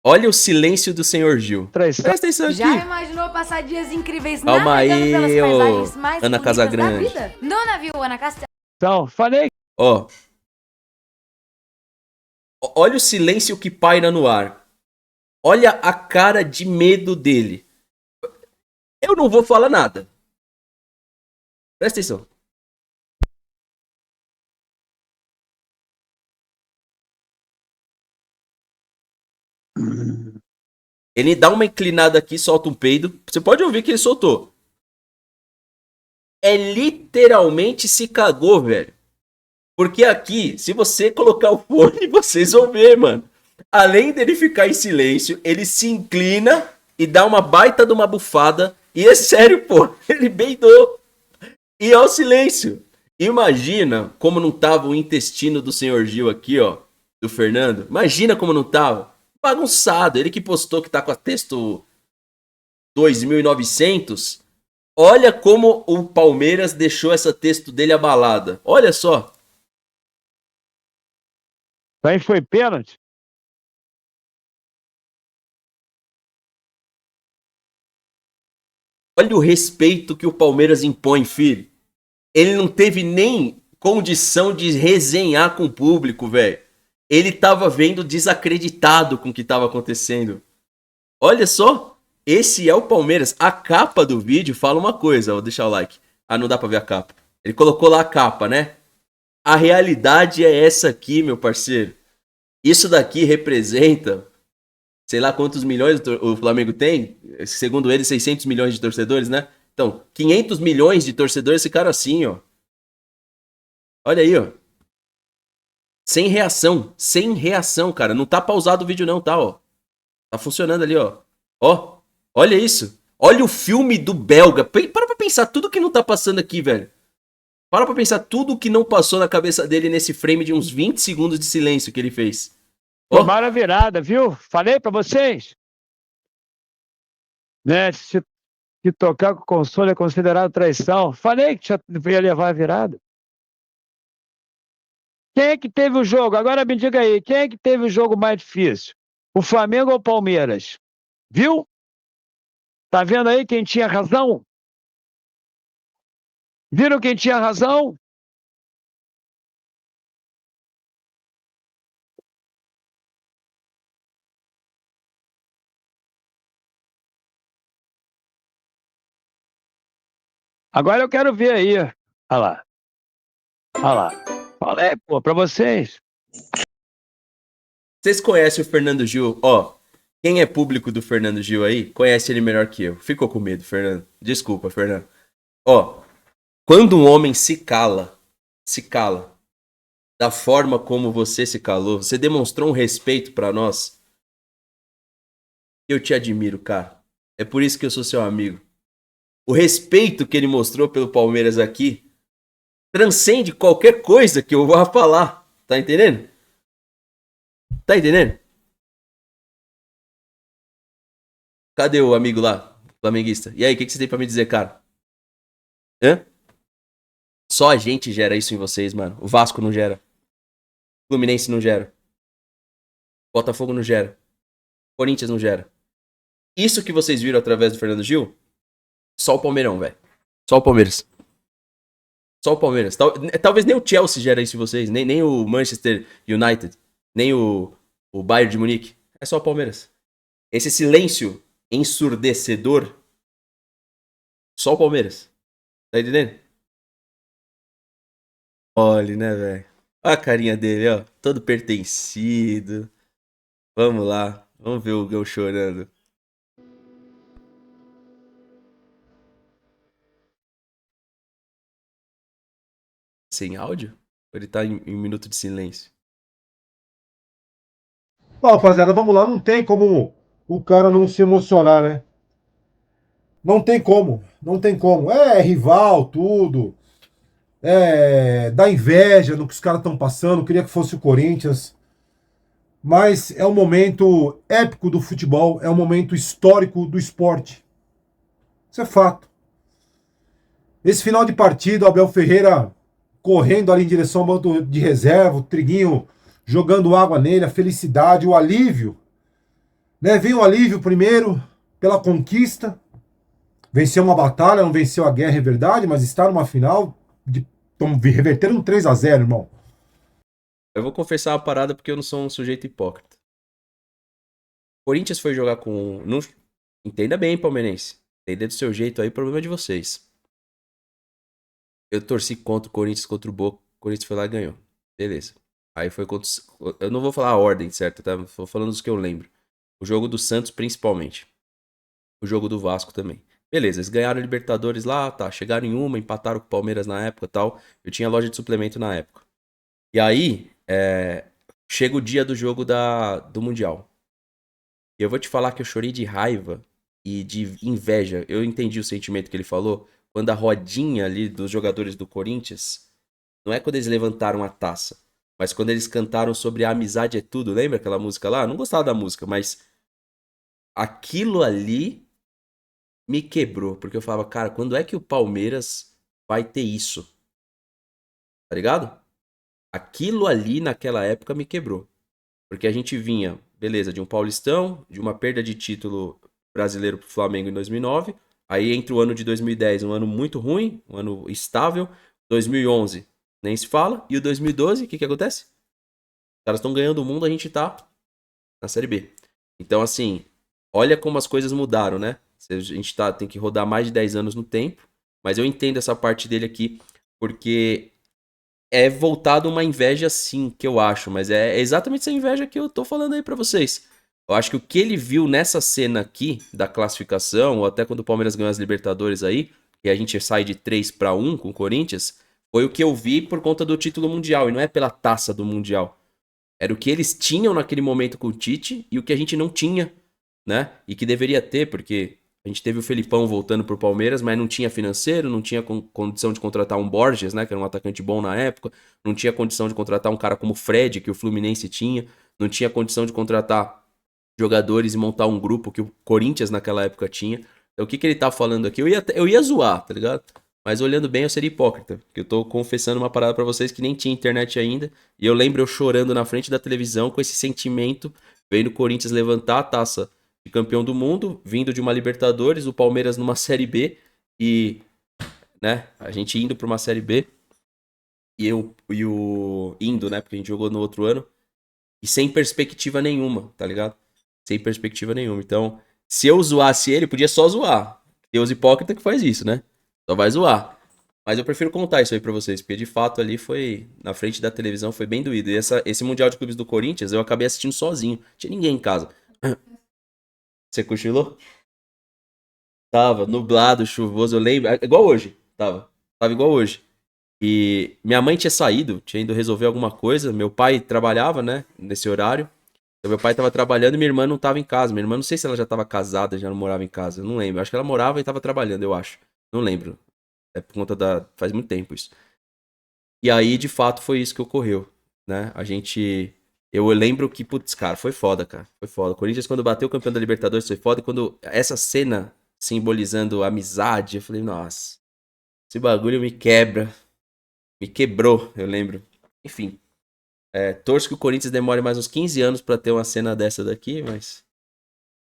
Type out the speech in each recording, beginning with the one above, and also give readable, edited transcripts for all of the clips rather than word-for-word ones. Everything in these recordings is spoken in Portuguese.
Olha o silêncio do senhor Gil. Traição. Presta atenção Já aqui. imaginou passar dias incríveis Calma navegando aí, pelas ô, paisagens mais Ana bonitas Casagrande. da vida? No navio Ana Castela. Então, falei. Ó. Olha o silêncio que paira no ar. Olha a cara de medo dele. Eu não vou falar nada. Presta atenção. Ele dá uma inclinada aqui, solta um peido. Você pode ouvir que ele soltou. É literalmente se cagou, velho. Porque aqui, se você colocar o fone, vocês vão ver, mano. Além dele ficar em silêncio, ele se inclina e dá uma baita de uma bufada. E é sério, pô. Ele beidou. E é o silêncio. Imagina como não tava o intestino do senhor Gil aqui, ó. Do Fernando. Imagina como não tava. Bagunçado. Ele que postou que tá com a texto 2900. Olha como o Palmeiras deixou essa texto dele abalada. Olha só. Aí foi pênalti. Olha o respeito que o Palmeiras impõe, filho. Ele não teve nem condição de resenhar com o público, velho. Ele tava vendo desacreditado com o que tava acontecendo. Olha só. Esse é o Palmeiras. A capa do vídeo fala uma coisa. Vou deixar o like. Ah, não dá pra ver a capa. Ele colocou lá a capa, né? A realidade é essa aqui, meu parceiro. Isso daqui representa, sei lá quantos milhões o Flamengo tem. Segundo ele, 600 milhões de torcedores, né? Então, 500 milhões de torcedores ficaram assim, ó. Olha aí, ó. Sem reação, cara. Não tá pausado o vídeo não, tá, ó. Tá funcionando ali, ó. Ó, olha isso. Olha o filme do belga. Para pra pensar tudo que não tá passando aqui, velho. Para pra pensar tudo que não passou na cabeça dele nesse frame de uns 20 segundos de silêncio que ele fez. Ó. Tomaram a virada, viu? Falei pra vocês. Né? Se tocar com o console é considerado traição. Falei que ia levar a virada. Quem é que teve o jogo? Agora me diga aí, quem é que teve o jogo mais difícil? O Flamengo ou o Palmeiras? Viu? Tá vendo aí quem tinha razão? Viram quem tinha razão? Agora eu quero ver aí. Olha lá. Olha lá. Falei, pô, pra vocês. Vocês conhecem o Fernando Gil? Ó, quem é público do Fernando Gil aí, conhece ele melhor que eu. Ficou com medo, Fernando. Desculpa, Fernando. Ó, quando um homem se cala, da forma como você se calou, você demonstrou um respeito pra nós. Eu te admiro, cara. É por isso que eu sou seu amigo. O respeito que ele mostrou pelo Palmeiras aqui transcende qualquer coisa que eu vá falar. Tá entendendo? Tá entendendo? Cadê o amigo lá, flamenguista? E aí, o que você tem pra me dizer, cara? Hã? Só a gente gera isso em vocês, mano. O Vasco não gera. O Fluminense não gera. O Botafogo não gera. O Corinthians não gera. Isso que vocês viram através do Fernando Gil, só o Palmeirão, velho. Só o Palmeiras. Só o Palmeiras. Talvez nem o Chelsea gera isso em vocês. Nem o Manchester United. Nem o Bayern de Munique. É só o Palmeiras. Esse silêncio ensurdecedor, só o Palmeiras. Tá entendendo? Olha, né, velho? Olha a carinha dele, ó. Todo pertencido. Vamos lá. Vamos ver o Gão chorando. Sem áudio? Ou ele tá em um minuto de silêncio? Bom, rapaziada, vamos lá. Não tem como o cara não se emocionar, né? Não tem como. Não tem como. É rival, tudo. Dá inveja no que os caras estão passando. Queria que fosse o Corinthians. Mas é um momento épico do futebol. É um momento histórico do esporte. Isso é fato. Esse final de partida, o Abel Ferreira correndo ali em direção ao banco de reserva, o Triguinho jogando água nele, a felicidade, o alívio Né? Vem o alívio primeiro pela conquista. Venceu uma batalha, não venceu a guerra, é verdade, mas está numa final de reverter um 3-0, irmão. Eu vou confessar uma parada porque eu não sou um sujeito hipócrita. O Corinthians foi jogar com... Não... Entenda bem, palmeirense. Entender do seu jeito aí, o problema é de vocês. Eu torci contra o Corinthians, contra o Boca. O Corinthians foi lá e ganhou. Beleza. Aí foi contra... Eu não vou falar a ordem, certo? Tá? Vou falando dos que eu lembro. O jogo do Santos, principalmente. O jogo do Vasco também. Beleza, eles ganharam a Libertadores lá, tá. Chegaram em uma, empataram com o Palmeiras na época e tal. Eu tinha loja de suplemento na época. E aí, chega o dia do jogo do Mundial. E eu vou te falar que eu chorei de raiva e de inveja. Eu entendi o sentimento que ele falou. Quando a rodinha ali dos jogadores do Corinthians, não é quando eles levantaram a taça, mas quando eles cantaram sobre a amizade é tudo. Lembra aquela música lá? Eu não gostava da música, mas aquilo ali me quebrou. Porque eu falava, cara, quando é que o Palmeiras vai ter isso? Tá ligado? Aquilo ali naquela época me quebrou. Porque a gente vinha, beleza, de um Paulistão, de uma perda de título brasileiro pro Flamengo em 2009. Aí entre o ano de 2010, um ano muito ruim, um ano estável. 2011, nem se fala. E o 2012, o que acontece? Os caras estão ganhando o mundo, a gente tá na Série B. Então, assim, olha como as coisas mudaram, né? A gente tem que rodar mais de 10 anos no tempo. Mas eu entendo essa parte dele aqui, porque é voltado uma inveja sim, que eu acho, mas é exatamente essa inveja que eu tô falando aí pra vocês. Eu acho que o que ele viu nessa cena aqui, da classificação, ou até quando o Palmeiras ganhou as Libertadores aí, e a gente sai de 3-1 com o Corinthians, foi o que eu vi por conta do título mundial, e não é pela taça do mundial. Era o que eles tinham naquele momento com o Tite, e o que a gente não tinha, né? E que deveria ter, porque a gente teve o Felipão voltando pro Palmeiras, mas não tinha financeiro, não tinha condição de contratar um Borges, né, que era um atacante bom na época, não tinha condição de contratar um cara como o Fred, que o Fluminense tinha, não tinha condição de contratar jogadores e montar um grupo que o Corinthians naquela época tinha. Então o que ele tá falando aqui? Eu ia zoar, tá ligado? Mas olhando bem, eu seria hipócrita, porque eu tô confessando uma parada pra vocês que nem tinha internet ainda, e eu lembro eu chorando na frente da televisão com esse sentimento, vendo o Corinthians levantar a taça de campeão do mundo, vindo de uma Libertadores, o Palmeiras numa Série B e, né, a gente indo para uma Série B e o indo, né, porque a gente jogou no outro ano e sem perspectiva nenhuma, tá ligado? Sem perspectiva nenhuma. Então, se eu zoasse ele, podia só zoar. Deus hipócrita que faz isso, né? Só vai zoar. Mas eu prefiro contar isso aí pra vocês, porque de fato ali foi, na frente da televisão, foi bem doído. E esse Mundial de Clubes do Corinthians eu acabei assistindo sozinho. Não tinha ninguém em casa. Você cochilou? Tava nublado, chuvoso, eu lembro. Igual hoje, tava. Tava igual hoje. E minha mãe tinha saído, tinha ido resolver alguma coisa. Meu pai trabalhava, né, nesse horário. Então meu pai tava trabalhando e minha irmã não tava em casa. Minha irmã, não sei se ela já tava casada, já não morava em casa. Eu não lembro. Acho que ela morava e tava trabalhando, eu acho. Não lembro. É por conta da... Faz muito tempo isso. E aí, de fato, foi isso que ocorreu, né? A gente... Eu lembro que, putz, cara, foi foda, cara. Foi foda. O Corinthians, quando bateu o campeão da Libertadores, foi foda. E quando essa cena simbolizando amizade, eu falei, nossa, esse bagulho me quebra. Me quebrou, eu lembro. Enfim, torço que o Corinthians demore mais uns 15 anos pra ter uma cena dessa daqui, mas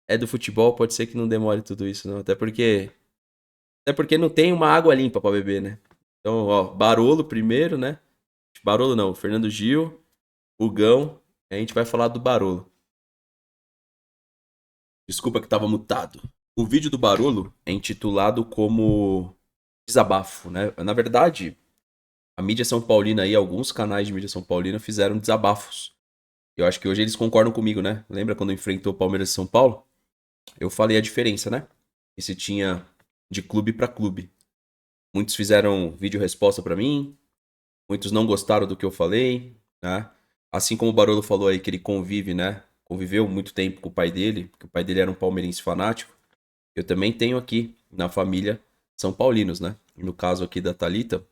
é do futebol, pode ser que não demore tudo isso, não. Até porque não tem uma água limpa pra beber, né? Então, ó, Barolo primeiro, né? Barolo não, Fernando Gil, Hugão. A gente vai falar do Barolo. Desculpa que tava mutado. O vídeo do Barolo é intitulado como desabafo, né? Na verdade, a mídia São Paulina aí, alguns canais de mídia São Paulina fizeram desabafos. Eu acho que hoje eles concordam comigo, né? Lembra quando enfrentou o Palmeiras e São Paulo? Eu falei a diferença, né? Que se tinha de clube pra clube. Muitos fizeram vídeo resposta pra mim, muitos não gostaram do que eu falei, né? Assim como o Barolo falou aí que ele convive, né? Conviveu muito tempo com o pai dele, porque o pai dele era um palmeirense fanático. Eu também tenho aqui na família São Paulinos, né? E no caso aqui da Thalita,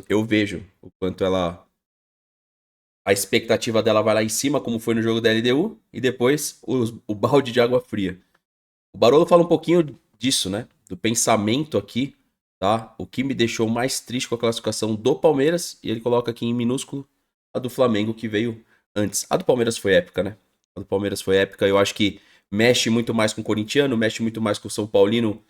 eu vejo o quanto ela... A expectativa dela vai lá em cima, como foi no jogo da LDU, e depois o balde de água fria. O Barolo fala um pouquinho disso, né? Do pensamento aqui, tá? O que me deixou mais triste com a classificação do Palmeiras, e ele coloca aqui em minúsculo a do Flamengo, que veio antes. A do Palmeiras foi épica, né? A do Palmeiras foi épica. Eu acho que mexe muito mais com o corintiano, mexe muito mais com o São Paulino,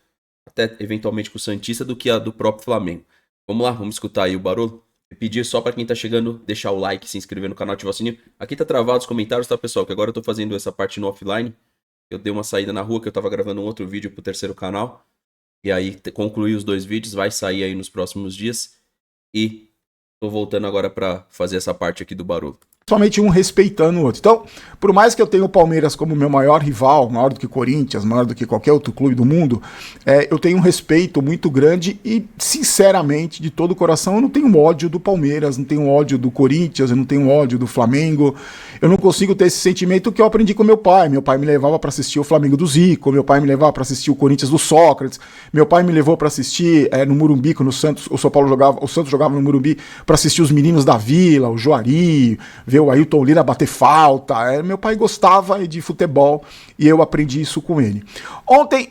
até eventualmente com o Santista, do que a do próprio Flamengo. Vamos lá, vamos escutar aí o Barolo. E pedir só pra quem tá chegando, deixar o like, se inscrever no canal, ativar o sininho. Aqui tá travado os comentários, tá, pessoal? Que agora eu tô fazendo essa parte no offline. Eu dei uma saída na rua, que eu tava gravando um outro vídeo pro terceiro canal. E aí, concluí os 2 vídeos, vai sair aí nos próximos dias. E tô voltando agora pra fazer essa parte aqui do Barolo. Somente um respeitando o outro. Então, por mais que eu tenha o Palmeiras como meu maior rival, maior do que Corinthians, maior do que qualquer outro clube do mundo, eu tenho um respeito muito grande e, sinceramente, de todo o coração, eu não tenho ódio do Palmeiras, não tenho ódio do Corinthians, eu não tenho ódio do Flamengo. Eu não consigo ter esse sentimento que eu aprendi com meu pai. Meu pai me levava para assistir o Flamengo do Zico, meu pai me levava para assistir o Corinthians do Sócrates, meu pai me levou para assistir no Morumbi, quando o Santos jogava no Morumbi, para assistir os meninos da Vila, o Juari, ver o Ailton Lira bater falta. Meu pai gostava de futebol e eu aprendi isso com ele. Ontem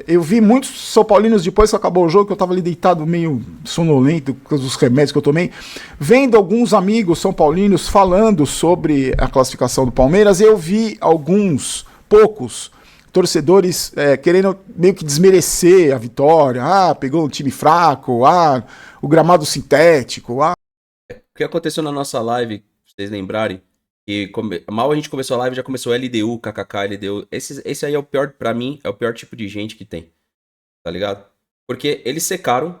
eu vi muitos São Paulinos, depois que acabou o jogo, que eu estava ali deitado meio sonolento por causa dos remédios que eu tomei, vendo alguns amigos São Paulinos falando sobre a classificação do Palmeiras. Eu vi poucos torcedores querendo meio que desmerecer a vitória. Pegou um time fraco, o gramado sintético. O que aconteceu na nossa live, vocês lembrarem, que mal a gente começou a live, já começou LDU, KKK, LDU. Esse aí é o pior, pra mim, é o pior tipo de gente que tem, tá ligado? Porque eles secaram,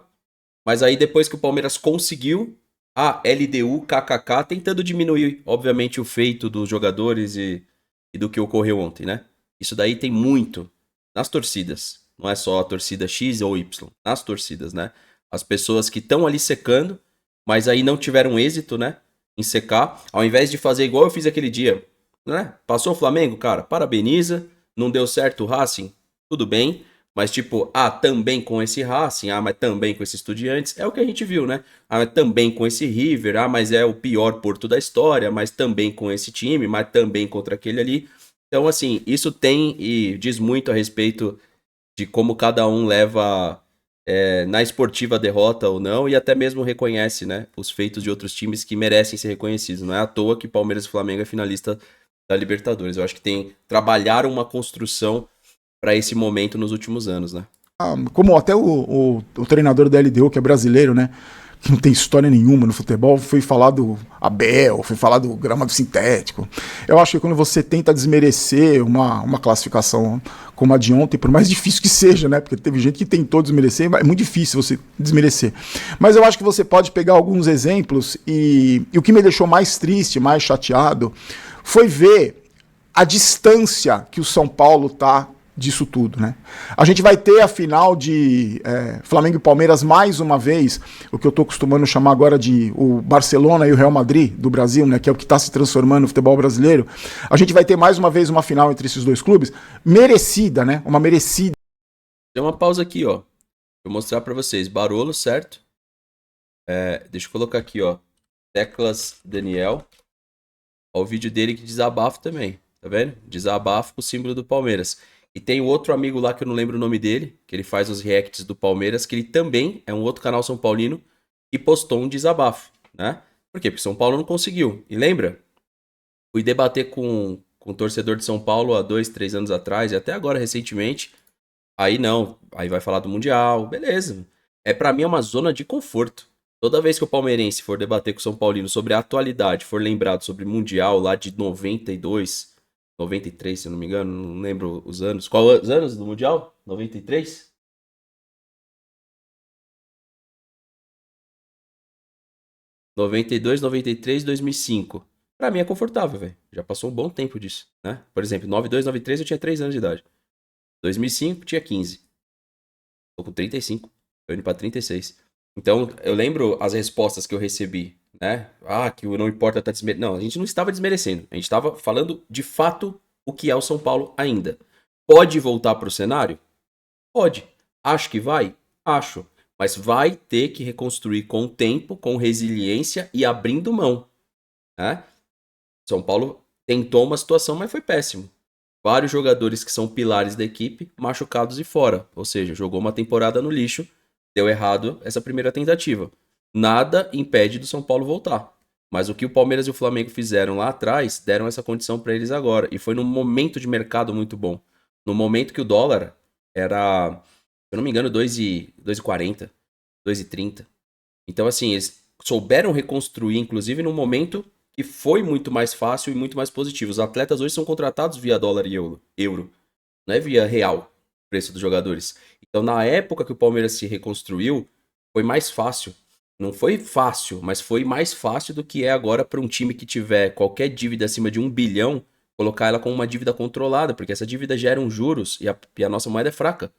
mas aí depois que o Palmeiras conseguiu, LDU, KKK, tentando diminuir, obviamente, o feito dos jogadores e do que ocorreu ontem, né? Isso daí tem muito nas torcidas, não é só a torcida X ou Y, nas torcidas, né? As pessoas que estão ali secando, mas aí não tiveram êxito, né? Em secar, ao invés de fazer igual eu fiz aquele dia, né? Passou o Flamengo, cara, parabeniza, não deu certo o Racing, tudo bem, mas tipo, também com esse Racing, mas também com esse Estudiantes, é o que a gente viu, né? Mas também com esse River, mas é o pior Porto da história, mas também com esse time, mas também contra aquele ali. Então, assim, isso tem e diz muito a respeito de como cada um leva na esportiva a derrota ou não, e até mesmo reconhece, né, os feitos de outros times que merecem ser reconhecidos. Não é à toa que Palmeiras e Flamengo é finalista da Libertadores. Eu acho que trabalharam uma construção para esse momento nos últimos anos, né? Como até o treinador da LDU, que é brasileiro, né, que não tem história nenhuma no futebol, foi falar do Abel, foi falar do gramado sintético. Eu acho que quando você tenta desmerecer uma classificação como a de ontem, por mais difícil que seja, né, porque teve gente que tentou desmerecer, é muito difícil você desmerecer. Mas eu acho que você pode pegar alguns exemplos e o que me deixou mais triste, mais chateado, foi ver a distância que o São Paulo tá disso tudo, né? A gente vai ter a final de Flamengo e Palmeiras mais uma vez, o que eu tô acostumando chamar agora de o Barcelona e o Real Madrid do Brasil, né? Que é o que está se transformando no futebol brasileiro. A gente vai ter mais uma vez uma final entre esses dois clubes, merecida, né? Uma merecida. Tem uma pausa aqui, ó. Vou mostrar pra vocês. Barolo, certo? Deixa eu colocar aqui, ó. Teclas Daniel. Ó, o vídeo dele que desabafa também. Tá vendo? Desabafo com o símbolo do Palmeiras. E tem outro amigo lá que eu não lembro o nome dele, que ele faz os reacts do Palmeiras, que ele também é um outro canal São Paulino e postou um desabafo, né? Por quê? Porque São Paulo não conseguiu. E lembra? Fui debater com um torcedor de São Paulo há 2, 3 anos atrás, e até agora recentemente. Aí não, aí vai falar do Mundial, beleza. Pra mim é uma zona de conforto. Toda vez que o palmeirense for debater com o São Paulino sobre a atualidade, for lembrado sobre Mundial lá de 92... 93, se eu não me engano, não lembro os anos. Qual os anos do Mundial? 93? (92, 93, 2005). Pra mim é confortável, velho. Já passou um bom tempo disso, né? Por exemplo, 92, 93 eu tinha 3 anos de idade. 2005 tinha 15. Tô com 35. Tô indo pra 36. Então, eu lembro as respostas que eu recebi, né? Que o não importa tá desmerecendo. Não, a gente não estava desmerecendo. A gente estava falando de fato o que é o São Paulo ainda. Pode voltar pro cenário? Pode. Acho que vai? Acho. Mas vai ter que reconstruir com o tempo, com resiliência e abrindo mão, né? São Paulo tentou uma situação, mas foi péssimo. Vários jogadores que são pilares da equipe machucados e fora. Ou seja, jogou uma temporada no lixo. Deu errado essa primeira tentativa. Nada impede do São Paulo voltar. Mas o que o Palmeiras e o Flamengo fizeram lá atrás, deram essa condição para eles agora. E foi num momento de mercado muito bom. No momento que o dólar era, se eu não me engano, 2,40, 2,30. Então, assim, eles souberam reconstruir, inclusive, num momento que foi muito mais fácil e muito mais positivo. Os atletas hoje são contratados via dólar e euro, não é via real o preço dos jogadores. Então, na época que o Palmeiras se reconstruiu, foi mais fácil. Não foi fácil, mas foi mais fácil do que é agora para um time que tiver qualquer dívida acima de 1 bilhão, colocar ela como uma dívida controlada, porque essa dívida gera juros e a nossa moeda é fraca.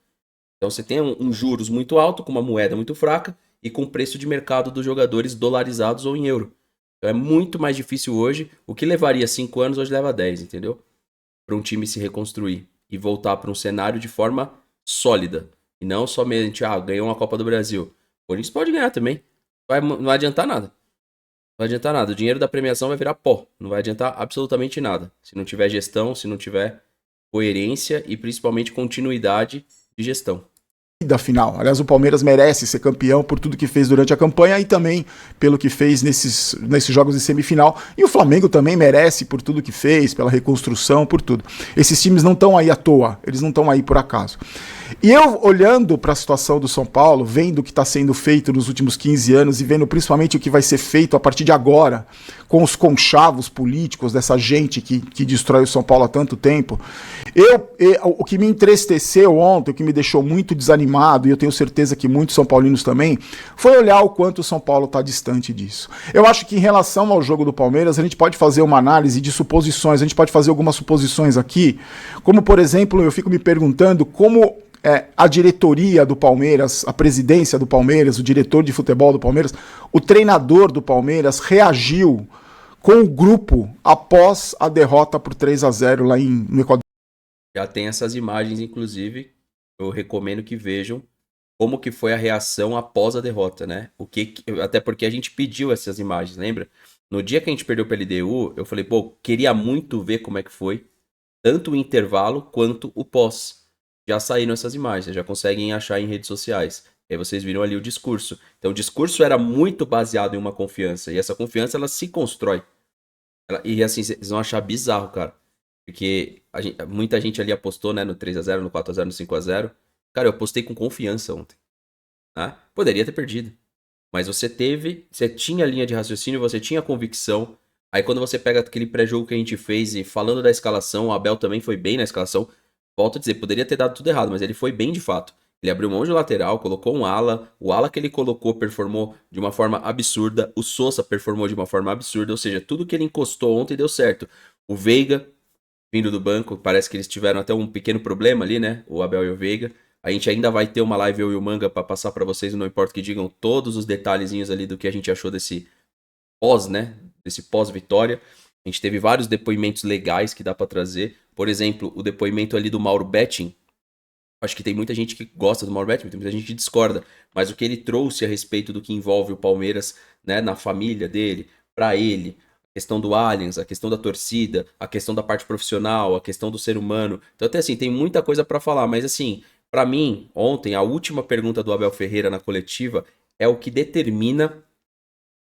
Então você tem um juros muito alto, com uma moeda muito fraca e com o preço de mercado dos jogadores dolarizados ou em euro. Então é muito mais difícil hoje. O que levaria 5 anos, hoje leva 10, entendeu? Para um time se reconstruir e voltar para um cenário de forma sólida. E não somente, ganhou uma Copa do Brasil. O Corinthians pode ganhar também. Não vai adiantar nada. Não vai adiantar nada. O dinheiro da premiação vai virar pó. Não vai adiantar absolutamente nada. Se não tiver gestão, se não tiver coerência e principalmente continuidade de gestão. Da final. Aliás, o Palmeiras merece ser campeão por tudo que fez durante a campanha e também pelo que fez nesses jogos de semifinal. E o Flamengo também merece por tudo que fez, pela reconstrução, por tudo. Esses times não estão aí à toa, eles não estão aí por acaso. E eu, olhando para a situação do São Paulo, vendo o que está sendo feito nos últimos 15 anos e vendo principalmente o que vai ser feito a partir de agora, com os conchavos políticos dessa gente que destrói o São Paulo há tanto tempo, o que me entristeceu ontem, o que me deixou muito desanimado, e eu tenho certeza que muitos são paulinos também, foi olhar o quanto o São Paulo está distante disso. Eu acho que em relação ao jogo do Palmeiras, a gente pode fazer uma análise de suposições, a gente pode fazer algumas suposições aqui, como por exemplo, eu fico me perguntando como a diretoria do Palmeiras, a presidência do Palmeiras, o diretor de futebol do Palmeiras, o treinador do Palmeiras reagiu com o grupo após a derrota por 3-0 lá no Equador. Já tem essas imagens, inclusive, eu recomendo que vejam como que foi a reação após a derrota, né? Até porque a gente pediu essas imagens, lembra? No dia que a gente perdeu para a LDU, eu falei, queria muito ver como é que foi, tanto o intervalo quanto o pós. Já saíram essas imagens, vocês já conseguem achar em redes sociais. E aí vocês viram ali o discurso. Então o discurso era muito baseado em uma confiança. E essa confiança, ela se constrói. E assim, vocês vão achar bizarro, cara. Porque muita gente ali apostou, né, no 3-0, no 4-0, no 5-0. Cara, eu apostei com confiança ontem. Né? Poderia ter perdido. Mas você tinha linha de raciocínio, você tinha convicção. Aí quando você pega aquele pré-jogo que a gente fez e falando da escalação, o Abel também foi bem na escalação. Volto a dizer, poderia ter dado tudo errado, mas ele foi bem de fato. Ele abriu mão de lateral, colocou um ala. O ala que ele colocou performou de uma forma absurda. O Sousa performou de uma forma absurda. Ou seja, tudo que ele encostou ontem deu certo. O Veiga, vindo do banco, parece que eles tiveram até um pequeno problema ali, né? O Abel e o Veiga. A gente ainda vai ter uma live, eu e o Manga, para passar para vocês, não importa que digam, todos os detalhezinhos ali do que a gente achou desse pós, né? Desse pós-vitória. A gente teve vários depoimentos legais que dá para trazer. Por exemplo, o depoimento ali do Mauro Betting. Acho que tem muita gente que gosta do Mauro Betting, tem muita gente que discorda. Mas o que ele trouxe a respeito do que envolve o Palmeiras, né, na família dele, para ele, a questão do Allianz, a questão da torcida, a questão da parte profissional, a questão do ser humano. Então, até assim, tem muita coisa para falar. Mas assim, para mim, ontem, a última pergunta do Abel Ferreira na coletiva é o que determina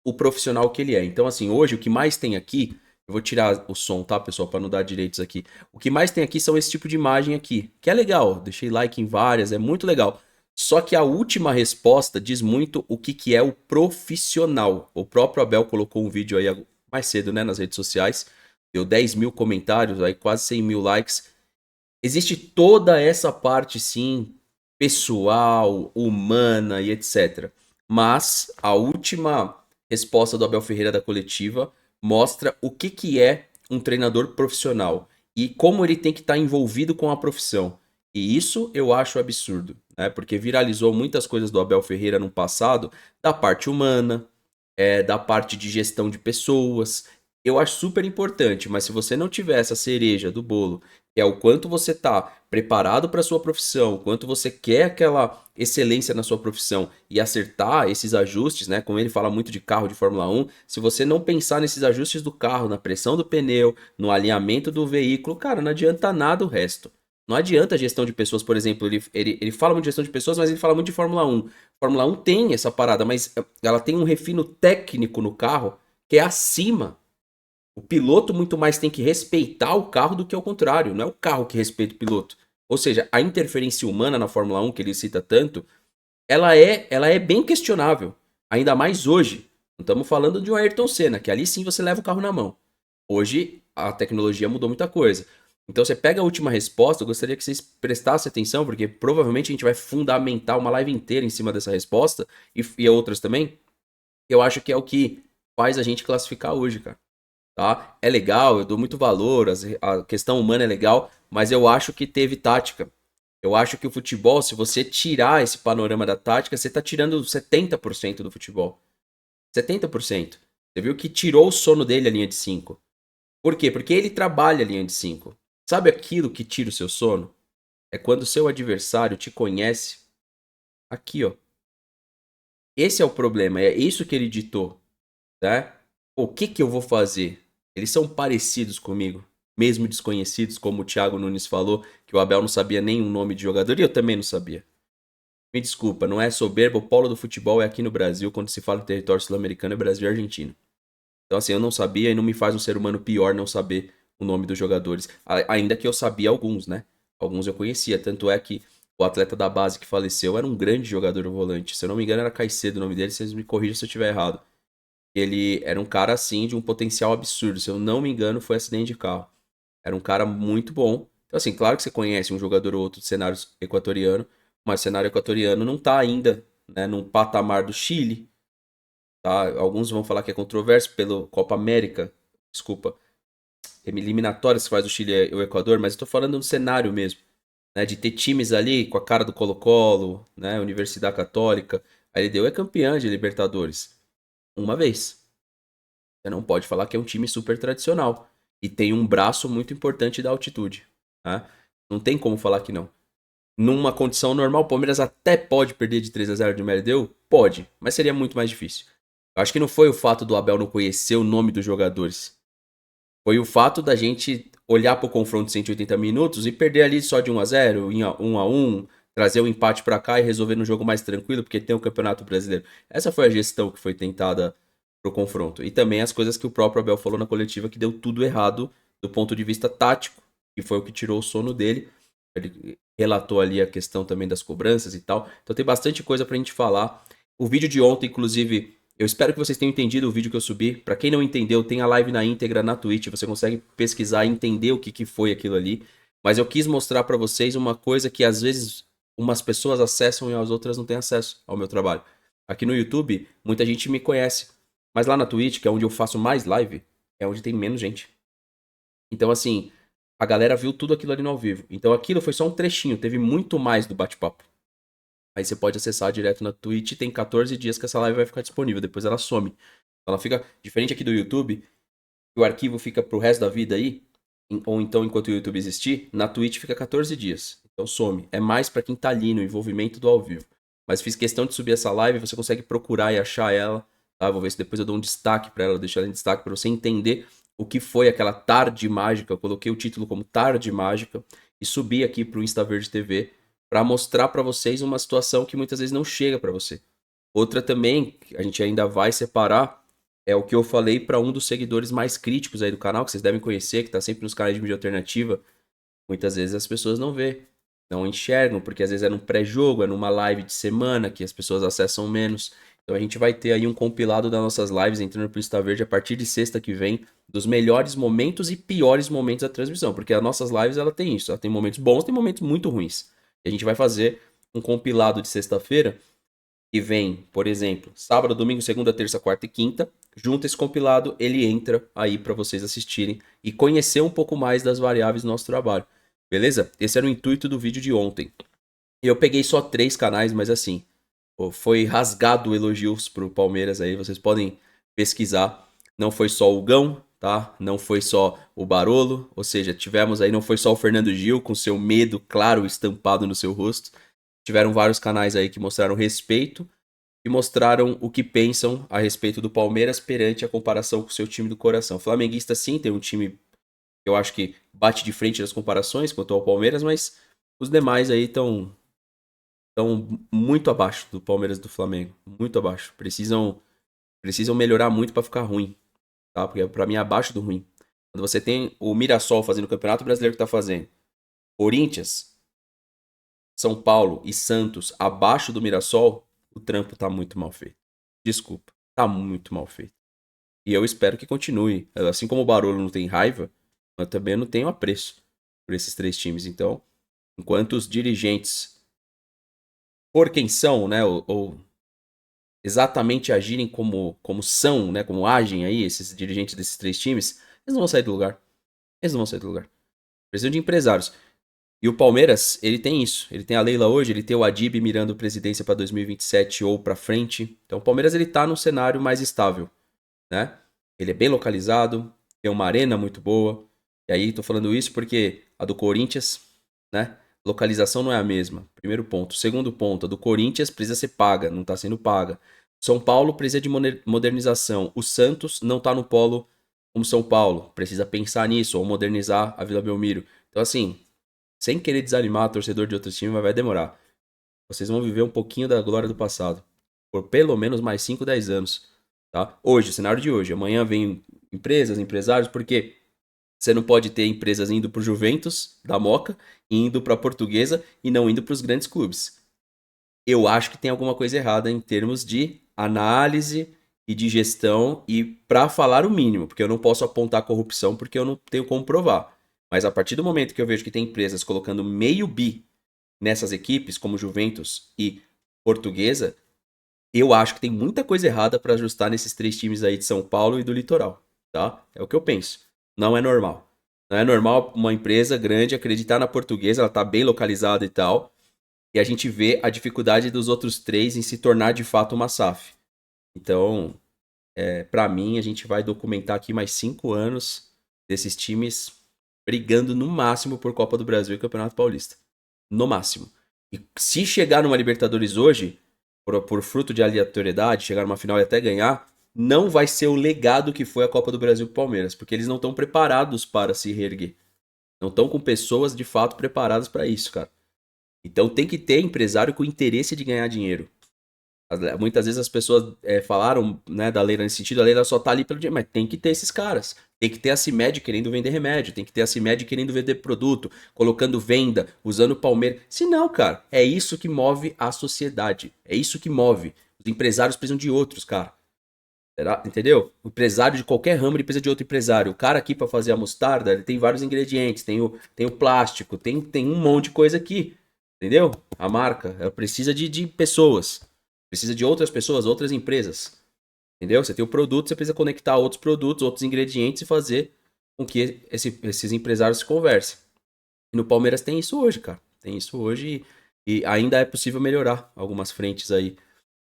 o profissional que ele é. Então, assim, hoje, o que mais tem aqui... Eu vou tirar o som, tá, pessoal, para não dar direitos aqui. O que mais tem aqui são esse tipo de imagem aqui, que é legal. Deixei like em várias, é muito legal. Só que a última resposta diz muito o que é o profissional. O próprio Abel colocou um vídeo aí mais cedo, né, nas redes sociais. Deu 10 mil comentários, aí quase 100 mil likes. Existe toda essa parte, sim, pessoal, humana e etc. Mas a última resposta do Abel Ferreira da coletiva mostra o que é um treinador profissional e como ele tem que estar envolvido com a profissão. E isso eu acho absurdo, né? Porque viralizou muitas coisas do Abel Ferreira no passado, da parte humana, da parte de gestão de pessoas. Eu acho super importante, mas se você não tiver essa cereja do bolo, que é o quanto você está preparado para a sua profissão, o quanto você quer aquela excelência na sua profissão e acertar esses ajustes, né? Como ele fala muito de carro de Fórmula 1, se você não pensar nesses ajustes do carro, na pressão do pneu, no alinhamento do veículo, cara, não adianta nada o resto. Não adianta a gestão de pessoas, por exemplo, ele fala muito de gestão de pessoas, mas ele fala muito de Fórmula 1. Fórmula 1 tem essa parada, mas ela tem um refino técnico no carro que é acima. O piloto muito mais tem que respeitar o carro do que ao contrário. Não é o carro que respeita o piloto. Ou seja, a interferência humana na Fórmula 1, que ele cita tanto, ela é bem questionável. Ainda mais hoje. Não estamos falando de um Ayrton Senna, que ali sim você leva o carro na mão. Hoje a tecnologia mudou muita coisa. Então você pega a última resposta, eu gostaria que vocês prestassem atenção, porque provavelmente a gente vai fundamentar uma live inteira em cima dessa resposta, e outras também. Eu acho que é o que faz a gente classificar hoje, cara. Tá? É legal, eu dou muito valor, a questão humana é legal, mas eu acho que teve tática. Eu acho que o futebol, se você tirar esse panorama da tática, você tá tirando 70% do futebol. 70%. Você viu que tirou o sono dele a linha de 5. Por quê? Porque ele trabalha a linha de 5. Sabe aquilo que tira o seu sono? É quando o seu adversário te conhece. Aqui, ó. Esse é o problema, é isso que ele ditou, né? O que eu vou fazer? Eles são parecidos comigo, mesmo desconhecidos, como o Thiago Nunes falou, que o Abel não sabia nem o nome de jogador, e eu também não sabia. Me desculpa, não é soberba, o polo do futebol é aqui no Brasil, quando se fala em território sul-americano é Brasil e Argentina. Então assim, eu não sabia e não me faz um ser humano pior não saber o nome dos jogadores, ainda que eu sabia alguns, né? Alguns eu conhecia, tanto é que o atleta da base que faleceu era um grande jogador volante, se eu não me engano era Caicedo o nome dele, vocês me corrijam se eu estiver errado. Ele era um cara assim de um potencial absurdo, se eu não me engano foi acidente de carro. Era um cara muito bom. Então assim, claro que você conhece um jogador ou outro do cenário equatoriano, mas o cenário equatoriano não tá ainda, né, num patamar do Chile, tá? Alguns vão falar que é controverso pelo Copa América, desculpa, eliminatórias que faz o Chile e o Equador, mas eu tô falando do cenário mesmo, né, de ter times ali com a cara do Colo-Colo, né, Universidade Católica. A LDU é campeã de Libertadores uma vez. Você não pode falar que é um time super tradicional e tem um braço muito importante da altitude, né? Não tem como falar que não. Numa condição normal, o Palmeiras até pode perder de 3-0 de LDU? Pode, mas seria muito mais difícil. Eu acho que não foi o fato do Abel não conhecer o nome dos jogadores. Foi o fato da gente olhar para o confronto de 180 minutos e perder ali só de 1-0, 1-1, trazer o empate para cá e resolver no jogo mais tranquilo, porque tem o Campeonato Brasileiro. Essa foi a gestão que foi tentada pro confronto. E também as coisas que o próprio Abel falou na coletiva, que deu tudo errado do ponto de vista tático, que foi o que tirou o sono dele. Ele relatou ali a questão também das cobranças e tal. Então tem bastante coisa pra gente falar. O vídeo de ontem, inclusive, eu espero que vocês tenham entendido o vídeo que eu subi. Pra quem não entendeu, tem a live na íntegra na Twitch. Você consegue pesquisar e entender o que foi aquilo ali. Mas eu quis mostrar pra vocês uma coisa que às vezes umas pessoas acessam e as outras não têm acesso ao meu trabalho. Aqui no YouTube, muita gente me conhece. Mas lá na Twitch, que é onde eu faço mais live, é onde tem menos gente. Então, assim, a galera viu tudo aquilo ali no ao vivo. Então, aquilo foi só um trechinho, teve muito mais do bate-papo. Aí você pode acessar direto na Twitch, tem 14 dias que essa live vai ficar disponível, depois ela some. Ela fica diferente aqui do YouTube, o arquivo fica pro resto da vida aí, ou então enquanto o YouTube existir, na Twitch fica 14 dias. Então some. É mais pra quem tá ali no envolvimento do ao vivo. Mas fiz questão de subir essa live, você consegue procurar e achar ela. Tá? Vou ver se depois eu dou um destaque pra ela, deixar ela em destaque pra você entender o que foi aquela tarde mágica. Eu coloquei o título como Tarde Mágica e subi aqui pro Insta Verde TV pra mostrar pra vocês uma situação que muitas vezes não chega pra você. Outra também, que a gente ainda vai separar, é o que eu falei pra um dos seguidores mais críticos aí do canal, que vocês devem conhecer, que tá sempre nos canais de mídia alternativa. Muitas vezes as pessoas não vê, não enxergam, porque às vezes é num pré-jogo, é numa live de semana que as pessoas acessam menos. Então a gente vai ter aí um compilado das nossas lives entrando pro Insta Verde a partir de sexta que vem, dos melhores momentos e piores momentos da transmissão, porque as nossas lives ela tem isso, ela tem momentos bons, tem momentos muito ruins. E a gente vai fazer um compilado de sexta-feira que vem, por exemplo, sábado, domingo, segunda, terça, quarta e quinta. Junto esse compilado, ele entra aí para vocês assistirem e conhecer um pouco mais das variáveis do nosso trabalho. Beleza? Esse era o intuito do vídeo de ontem. Eu peguei só 3 canais, mas assim, foi rasgado elogios pro Palmeiras aí, vocês podem pesquisar. Não foi só o Gão, tá? Não foi só o Barolo, ou seja, tivemos aí, não foi só o Fernando Gil com seu medo claro estampado no seu rosto. Tiveram vários canais aí que mostraram respeito e mostraram o que pensam a respeito do Palmeiras perante a comparação com o seu time do coração. O flamenguista sim tem um time que eu acho que bate de frente nas comparações quanto ao Palmeiras, mas os demais aí estão muito abaixo do Palmeiras e do Flamengo, muito abaixo. Precisam melhorar muito para ficar ruim. tá? Porque pra mim é abaixo do ruim. Quando você tem o Mirassol fazendo o Campeonato Brasileiro que tá fazendo, Corinthians, São Paulo e Santos abaixo do Mirassol, o trampo tá muito mal feito. Desculpa, tá muito mal feito. E eu espero que continue. Assim como o Barolo não tem raiva, eu também não tenho apreço por esses 3 times. Então, enquanto os dirigentes, por quem são, né, ou exatamente agirem como são, né, como agem aí, esses dirigentes desses 3 times, eles não vão sair do lugar. Eles não vão sair do lugar. Precisam de empresários. E o Palmeiras, ele tem isso. Ele tem a Leila hoje, ele tem o Adib mirando presidência para 2027 ou para frente. Então o Palmeiras ele tá num cenário mais estável, né? Ele é bem localizado, tem uma arena muito boa. E aí tô falando isso porque a do Corinthians, né? Localização não é a mesma. Primeiro ponto. Segundo ponto, a do Corinthians precisa ser paga, não tá sendo paga. São Paulo precisa de modernização. O Santos não tá no polo como São Paulo. Precisa pensar nisso ou modernizar a Vila Belmiro. Então assim, sem querer desanimar o torcedor de outros times, mas vai demorar. Vocês vão viver um pouquinho da glória do passado. Por pelo menos mais 5, 10 anos. Tá? Hoje, cenário de hoje. Amanhã vem empresas, empresários, porque você não pode ter empresas indo pro Juventus, da Moca, indo pra Portuguesa e não indo pros grandes clubes. Eu acho que tem alguma coisa errada em termos de análise e de gestão e pra falar o mínimo, porque eu não posso apontar corrupção porque eu não tenho como provar. Mas a partir do momento que eu vejo que tem empresas colocando meio bi nessas equipes, como Juventus e Portuguesa, eu acho que tem muita coisa errada para ajustar nesses 3 times aí de São Paulo e do Litoral, tá? É o que eu penso. Não é normal. Não é normal uma empresa grande acreditar na Portuguesa, ela tá bem localizada e tal, e a gente vê a dificuldade dos outros 3 em se tornar de fato uma SAF. Então, para mim, a gente vai documentar aqui mais 5 anos desses times brigando no máximo por Copa do Brasil e Campeonato Paulista. No máximo. E se chegar numa Libertadores hoje, por fruto de aleatoriedade, chegar numa final e até ganhar, não vai ser o legado que foi a Copa do Brasil pro Palmeiras, porque eles não estão preparados para se reerguer. Não estão com pessoas de fato preparadas para isso, cara. Então tem que ter empresário com interesse de ganhar dinheiro. Muitas vezes as pessoas falaram, né, da Leila nesse sentido, a Leila só tá ali pelo dinheiro, mas tem que ter esses caras. Tem que ter a CIMED querendo vender remédio, tem que ter a CIMED querendo vender produto, colocando venda, usando o Palmeiras. Se não, cara, é isso que move a sociedade. É isso que move. Os empresários precisam de outros, cara. Entendeu? O empresário de qualquer ramo ele precisa de outro empresário. O cara aqui para fazer a mostarda, ele tem vários ingredientes, tem o plástico, tem um monte de coisa aqui. Entendeu? A marca, ela precisa de pessoas. Precisa de outras pessoas, outras empresas. Entendeu? Você tem o produto, você precisa conectar outros produtos, outros ingredientes e fazer com que esses empresários se conversem. E no Palmeiras tem isso hoje, cara. Tem isso hoje e ainda é possível melhorar algumas frentes aí.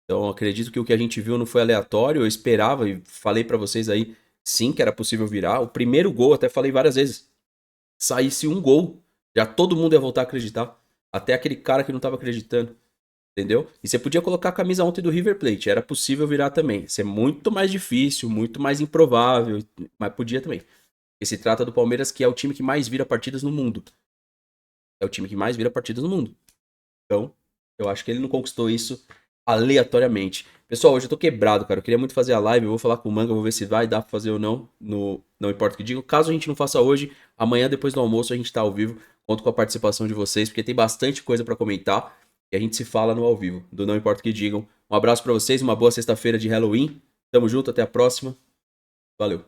Então acredito que o que a gente viu não foi aleatório. Eu esperava e falei pra vocês aí, sim, que era possível virar. O primeiro gol, até falei várias vezes. Saísse um gol, já todo mundo ia voltar a acreditar. Até aquele cara que não tava acreditando. Entendeu? E você podia colocar a camisa ontem do River Plate. Era possível virar também. Isso é muito mais difícil, muito mais improvável. Mas podia também. E se trata do Palmeiras, que é o time que mais vira partidas no mundo. É o time que mais vira partidas no mundo. Então, eu acho que ele não conquistou isso aleatoriamente. Pessoal, hoje eu tô quebrado, cara. Eu queria muito fazer a live. Eu vou falar com o Manga, vou ver se vai dar pra fazer ou não. Não importa o que diga. Caso a gente não faça hoje, amanhã, depois do almoço, a gente tá ao vivo. Conto com a participação de vocês, porque tem bastante coisa pra comentar. E a gente se fala no ao vivo, do Não Importa o que digam. Um abraço pra vocês, uma boa sexta-feira de Halloween. Tamo junto, até a próxima. Valeu.